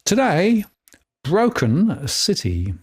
Today, Broken City.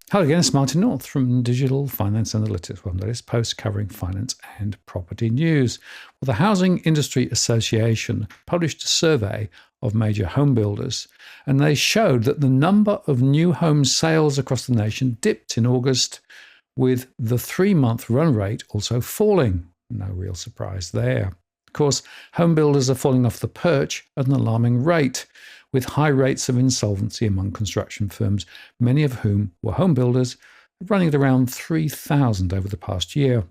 Hello again, it's Martin North from Digital Finance Analytics, one that is post covering finance and property news. Well, the Housing Industry Association published a survey of major home builders, and they showed that the number of new home sales across the nation dipped in August, with the 3-month run rate also falling. No real surprise there. Of course, home builders are falling off the perch at an alarming rate, with high rates of insolvency among construction firms, many of whom were home builders, running at around 3,000 over the past year.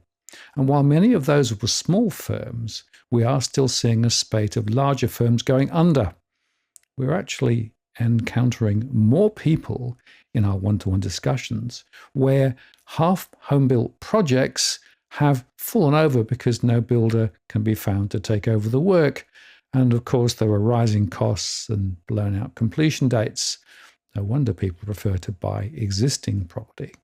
And while many of those were small firms, we are still seeing a spate of larger firms going under. We're actually encountering more people in our one-to-one discussions where half home-built projects have fallen over because no builder can be found to take over the work. And of course, there are rising costs and blown out completion dates. No wonder people prefer to buy existing property.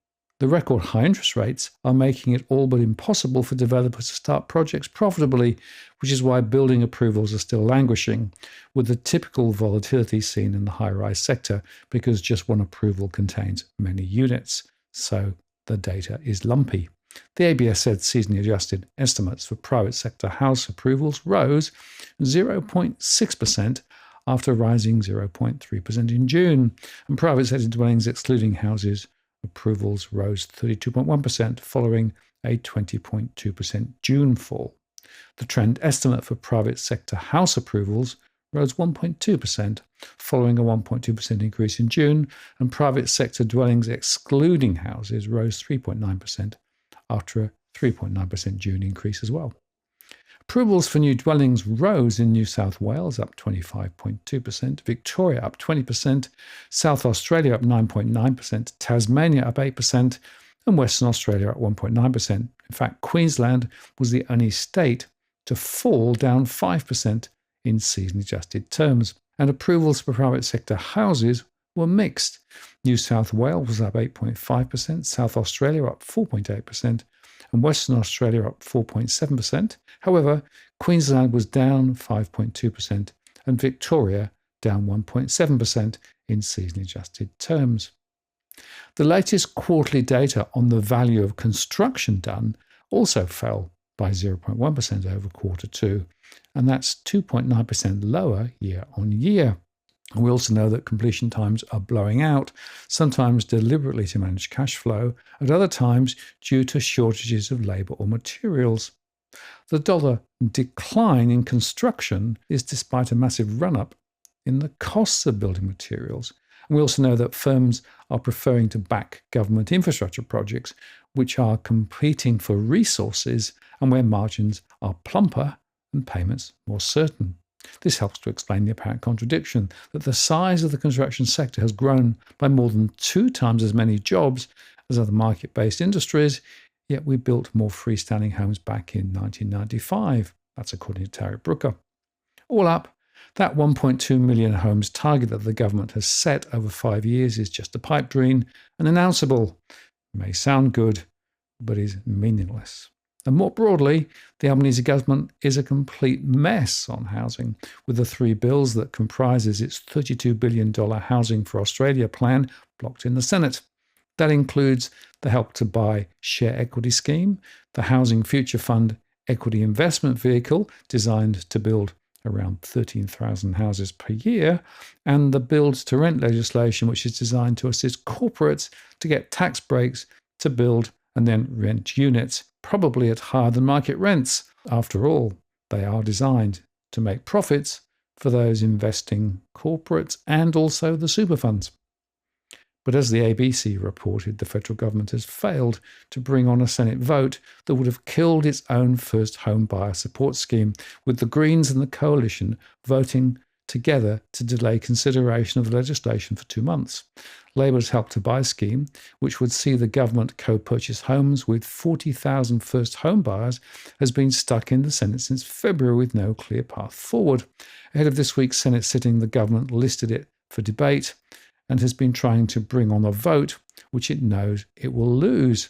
The record high interest rates are making it all but impossible for developers to start projects profitably, which is why building approvals are still languishing, with the typical volatility seen in the high-rise sector because just one approval contains many units. So the data is lumpy. The ABS said seasonally adjusted estimates for private sector house approvals rose 0.6% after rising 0.3% in June, and private sector dwellings excluding houses approvals rose 32.1% following a 20.2% June fall. The trend estimate for private sector house approvals rose 1.2% following a 1.2% increase in June, and private sector dwellings excluding houses rose 3.9% after a 3.9% June increase as well. Approvals for new dwellings rose in New South Wales, up 25.2%, Victoria up 20%, South Australia up 9.9%, Tasmania up 8%, and Western Australia up 1.9%. In fact, Queensland was the only state to fall, down 5% in season-adjusted terms. And approvals for private sector houses were mixed. New South Wales was up 8.5%, South Australia up 4.8%, and Western Australia up 4.7%. However, Queensland was down 5.2% and Victoria down 1.7% in season-adjusted terms. The latest quarterly data on the value of construction done also fell by 0.1% over quarter two, and that's 2.9% lower year on year. And we also know that completion times are blowing out, sometimes deliberately to manage cash flow, at other times due to shortages of labour or materials. The dollar decline in construction is despite a massive run-up in the costs of building materials. And we also know that firms are preferring to back government infrastructure projects, which are competing for resources and where margins are plumper and payments more certain. This helps to explain the apparent contradiction that the size of the construction sector has grown by more than 2 times as many jobs as other market-based industries, yet we built more freestanding homes back in 1995. That's according to Tarek Brooker. All up, that 1.2 million homes target that the government has set over 5 years is just a pipe dream and announceable. It may sound good, but is meaningless. And more broadly, the Albanese Government is a complete mess on housing, with the 3 bills that comprises its $32 billion Housing for Australia plan blocked in the Senate. That includes the Help to Buy Share Equity Scheme, the Housing Future Fund Equity Investment Vehicle designed to build around 13,000 houses per year, and the Build to Rent legislation, which is designed to assist corporates to get tax breaks to build and then rent units, probably at higher than market rents. After all, they are designed to make profits for those investing corporates and also the superfunds. But as the ABC reported, the federal government has failed to bring on a Senate vote that would have killed its own first home buyer support scheme, with the Greens and the Coalition voting together to delay consideration of the legislation for 2 months. Labour's Help to Buy scheme, which would see the government co-purchase homes with 40,000 first home buyers, has been stuck in the Senate since February with no clear path forward. Ahead of this week's Senate sitting, the government listed it for debate and has been trying to bring on a vote which it knows it will lose.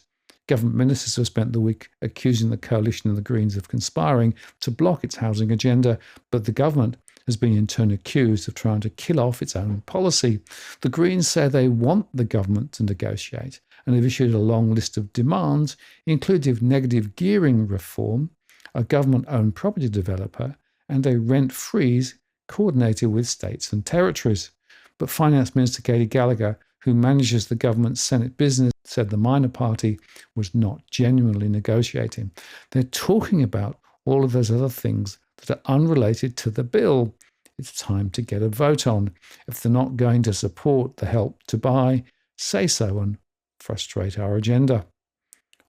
Government ministers have spent the week accusing the coalition and the Greens of conspiring to block its housing agenda, but the government has been in turn accused of trying to kill off its own policy. The Greens say they want the government to negotiate and have issued a long list of demands, including negative gearing reform, a government-owned property developer, and a rent freeze coordinated with states and territories. But Finance Minister Katie Gallagher, who manages the government's Senate business, said the minor party was not genuinely negotiating. They're talking about all of those other things that are unrelated to the bill. It's time to get a vote on. If they're not going to support the Help to Buy, say so and frustrate our agenda.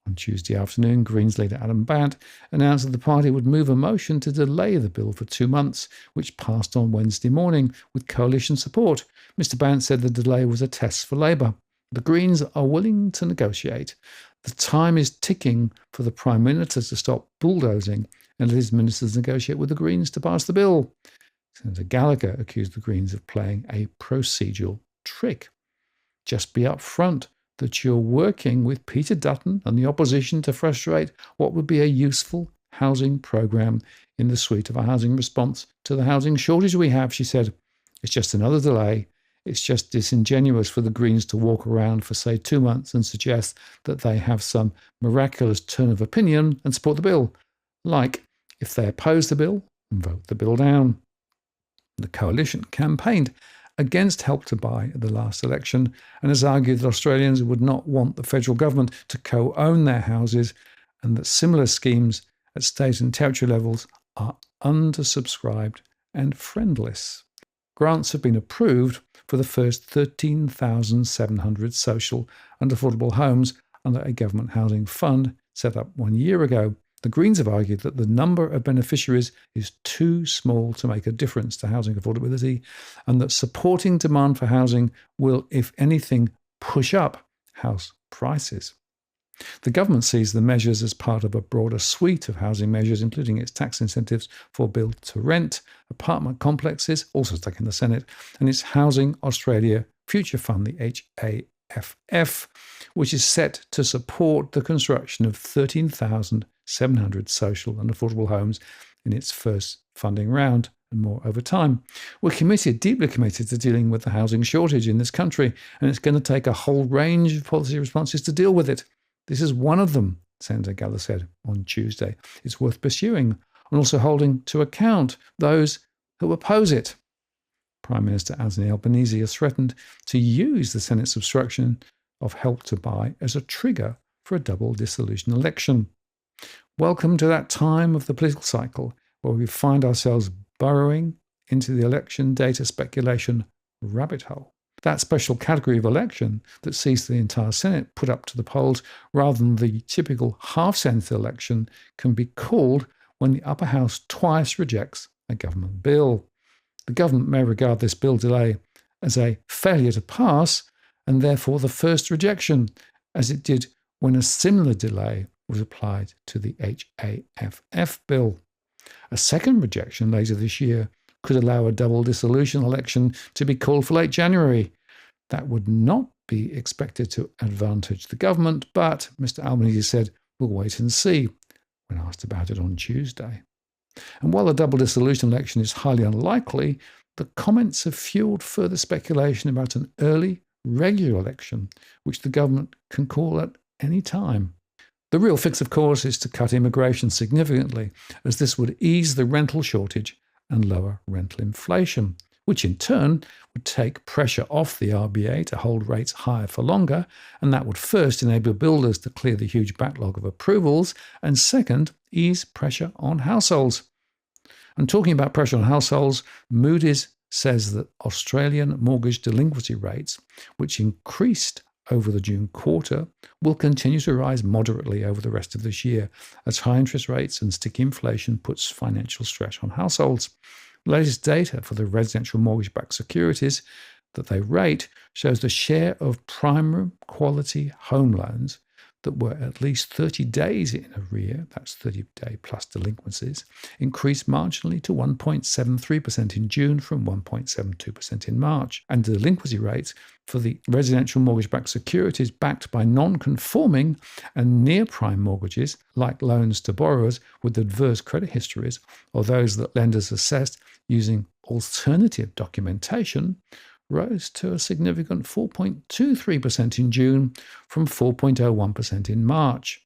On Tuesday afternoon, Greens leader Adam Bant announced that the party would move a motion to delay the bill for 2 months, which passed on Wednesday morning with coalition support. Mr Bant said the delay was a test for Labour. The Greens are willing to negotiate. The time is ticking for the Prime Minister to stop bulldozing and let his ministers negotiate with the Greens to pass the bill. Senator Gallagher accused the Greens of playing a procedural trick. Just be upfront that you're working with Peter Dutton and the opposition to frustrate what would be a useful housing programme in the suite of a housing response to the housing shortage we have, she said. It's just another delay. It's just disingenuous for the Greens to walk around for, say, 2 months and suggest that they have some miraculous turn of opinion and support the bill. Like, if they oppose the bill, vote the bill down. The coalition campaigned against Help to Buy at the last election and has argued that Australians would not want the federal government to co-own their houses and that similar schemes at state and territory levels are undersubscribed and friendless. Grants have been approved for the first 13,700 social and affordable homes under a government housing fund set up 1 year ago. The Greens have argued that the number of beneficiaries is too small to make a difference to housing affordability and that supporting demand for housing will, if anything, push up house prices. The government sees the measures as part of a broader suite of housing measures, including its tax incentives for build-to-rent, apartment complexes, also stuck in the Senate, and its Housing Australia Future Fund, the HAFF, which is set to support the construction of 13,700 social and affordable homes in its first funding round and more over time. We're committed, deeply committed to dealing with the housing shortage in this country, and it's going to take a whole range of policy responses to deal with it. This is one of them, Senator Gallagher said on Tuesday. It's worth pursuing and also holding to account those who oppose it. Prime Minister Anthony Albanese has threatened to use the Senate's obstruction of Help to Buy as a trigger for a double dissolution election. Welcome to that time of the political cycle where we find ourselves burrowing into the election data speculation rabbit hole. That special category of election that sees the entire Senate put up to the polls rather than the typical half-Senate election can be called when the upper house twice rejects a government bill. The government may regard this bill delay as a failure to pass and therefore the first rejection, as it did when a similar delay was applied to the HAFF bill. A second rejection later this year could allow a double dissolution election to be called for late January. That would not be expected to advantage the government, but Mr Albanese said we'll wait and see when asked about it on Tuesday. And while a double dissolution election is highly unlikely, the comments have fueled further speculation about an early regular election, which the government can call at any time. The real fix, of course, is to cut immigration significantly, as this would ease the rental shortage and lower rental inflation, which in turn would take pressure off the RBA to hold rates higher for longer, and that would first enable builders to clear the huge backlog of approvals, and second, ease pressure on households. And talking about pressure on households, Moody's says that Australian mortgage delinquency rates, which increased over the June quarter, will continue to rise moderately over the rest of this year as high interest rates and sticky inflation puts financial stress on households. The latest data for the residential mortgage-backed securities that they rate shows the share of prime quality home loans that were at least 30 days in arrear, that's 30-day plus delinquencies, increased marginally to 1.73% in June from 1.72% in March. And the delinquency rates for the residential mortgage-backed securities backed by non-conforming and near-prime mortgages, like loans to borrowers with adverse credit histories, or those that lenders assessed using alternative documentation, rose to a significant 4.23% in June from 4.01% in March.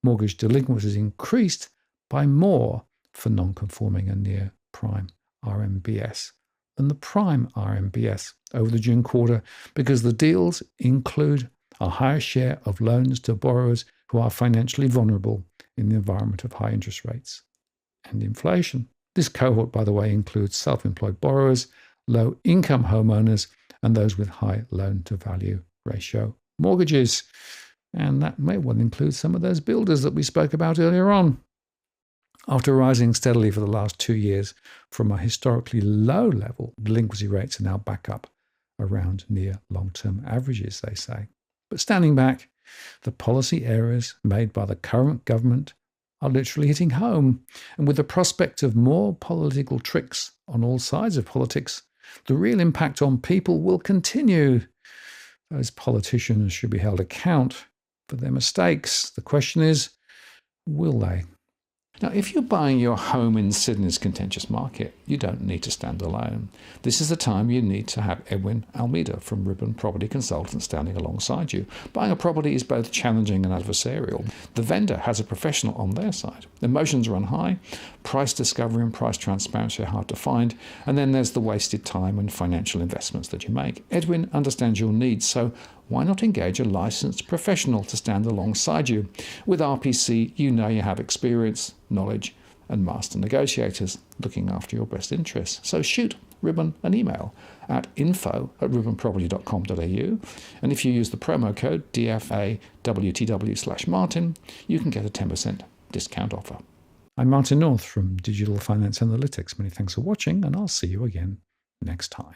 Mortgage delinquencies increased by more for non-conforming and near-prime RMBS than the prime RMBS over the June quarter because the deals include a higher share of loans to borrowers who are financially vulnerable in the environment of high interest rates and inflation. This cohort, by the way, includes self-employed borrowers, low-income homeowners, and those with high loan-to-value ratio mortgages. And that may well include some of those builders that we spoke about earlier on. After rising steadily for the last 2 years from a historically low level, delinquency rates are now back up around near long-term averages, they say. But standing back, the policy errors made by the current government are literally hitting home. And with the prospect of more political tricks on all sides of politics, the real impact on people will continue. Those politicians should be held account for their mistakes. The question is, will they? Now, if you're buying your home in Sydney's contentious market, you don't need to stand alone. This is the time you need to have Edwin Almeida from Ribbon Property Consultants standing alongside you. Buying a property is both challenging and adversarial. The vendor has a professional on their side. Emotions run high, price discovery and price transparency are hard to find, and then there's the wasted time and financial investments that you make. Edwin understands your needs, so why not engage a licensed professional to stand alongside you? With RPC, you know you have experience, knowledge, and master negotiators looking after your best interests. So shoot Ribbon an email at info@ribbonproperty.com.au, and if you use the promo code DFAWTW/Martin, you can get a 10% discount offer. I'm Martin North from Digital Finance Analytics. Many thanks for watching, and I'll see you again next time.